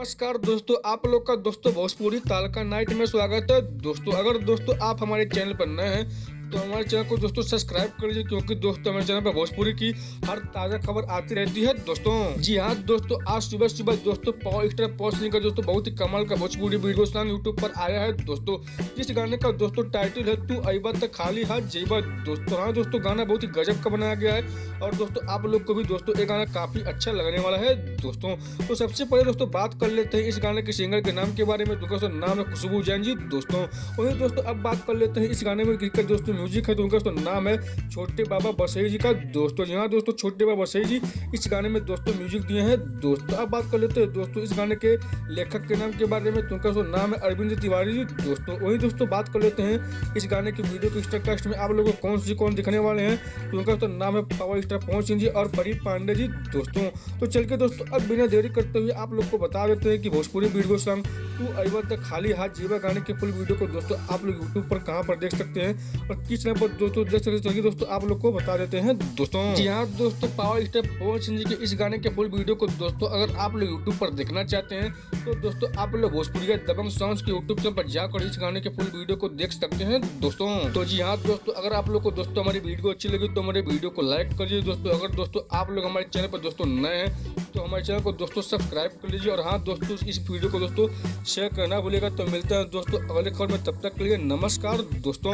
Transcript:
नमस्कार दोस्तों, आप लोग का दोस्तों भोजपुरी तालका नाइट में स्वागत है। दोस्तों अगर दोस्तों आप हमारे चैनल पर नए हैं तो हमारे चैनल को दोस्तों सब्सक्राइब कर लीजिए, क्योंकि दोस्तों हमारे चैनल पर भोजपुरी की हर ताज़ा खबर आती रहती है। दोस्तों जी हाँ दोस्तों, आज सुबह सुबह दोस्तों पावर स्टार पवन सिंह का दोस्तों बहुत ही कमाल का भोजपुरी वीडियो सॉन्ग यूट्यूब पर आया है। दोस्तों जिस गाने का दोस्तों टाइटल है तू अइबा त खाली हाथ जइबा। दोस्तों हाँ दोस्तों, गाना बहुत ही गजब का बनाया गया है और दोस्तों आप लोग को भी दोस्तों ये गाना काफी अच्छा लगने वाला है। दोस्तों तो सबसे पहले दोस्तों बात कर लेते हैं इस गाने के सिंगर के नाम के बारे में। दोस्तों नाम है खुशबू जैन जी। दोस्तों वही दोस्तों अब बात कर लेते हैं इस गाने में किसका दोस्तों म्यूजिक है, तो उनका दोस्तों नाम है छोटे बाबा बसई जी का। दोस्तों जी हाँ दोस्तों, छोटे बाबा बसई जी इस गाने में दोस्तों म्यूजिक दिए हैं। दोस्तों अब बात कर लेते हैं दोस्तों इस गाने के लेखक के नाम के बारे में, तो उनका दोस्तों नाम है अरविंद तिवारी जी। दोस्तों वही दोस्तों बात कर लेते हैं इस गाने की वीडियो के स्टारकास्ट में आप लोगों को कौन दिखने वाले हैं, तो उनका दोस्तों नाम है पावर स्टार पवन सिंह जी और परी पांडे जी। दोस्तों तो चल के दोस्तों अब बिना देरी करते हुए आप लोग को बता देते हैं कि भोजपुरी वीडियो सॉन्ग तू अइबा त खाली हाथ जइबा गाने के फुल वीडियो को दोस्तों आप लोग यूट्यूब पर कहां पर देख सकते हैं और किस चैनल पर दोस्तों देख सकते हैं, चलिए दोस्तों आप लोग को बता देते हैं। दोस्तों जी हाँ दोस्तों, पावर स्टार पवन सिंह जी के इस गाने के फुल वीडियो को दोस्तों अगर आप लोग यूट्यूब पर देखना चाहते हैं तो दोस्तों आप लोग भोजपुरी के दबंग सॉन्ग्स के यूट्यूब चैनल पर जाकर इस गाने के फुल वीडियो को देख सकते हैं। दोस्तों तो जी हाँ दोस्तों, अगर आप लोग को दोस्तों हमारी वीडियो अच्छी लगी तो हमारे वीडियो को लाइक करिए। दोस्तों अगर दोस्तों आप लोग हमारे चैनल पर दोस्तों नए हैं तो हमारे चैनल को दोस्तों सब्सक्राइब कर लीजिए और हाँ दोस्तों इस वीडियो को दोस्तों शेयर करना भूलिएगा। तो मिलते हैं दोस्तों अगले खबर में, तब तक के लिए नमस्कार दोस्तों।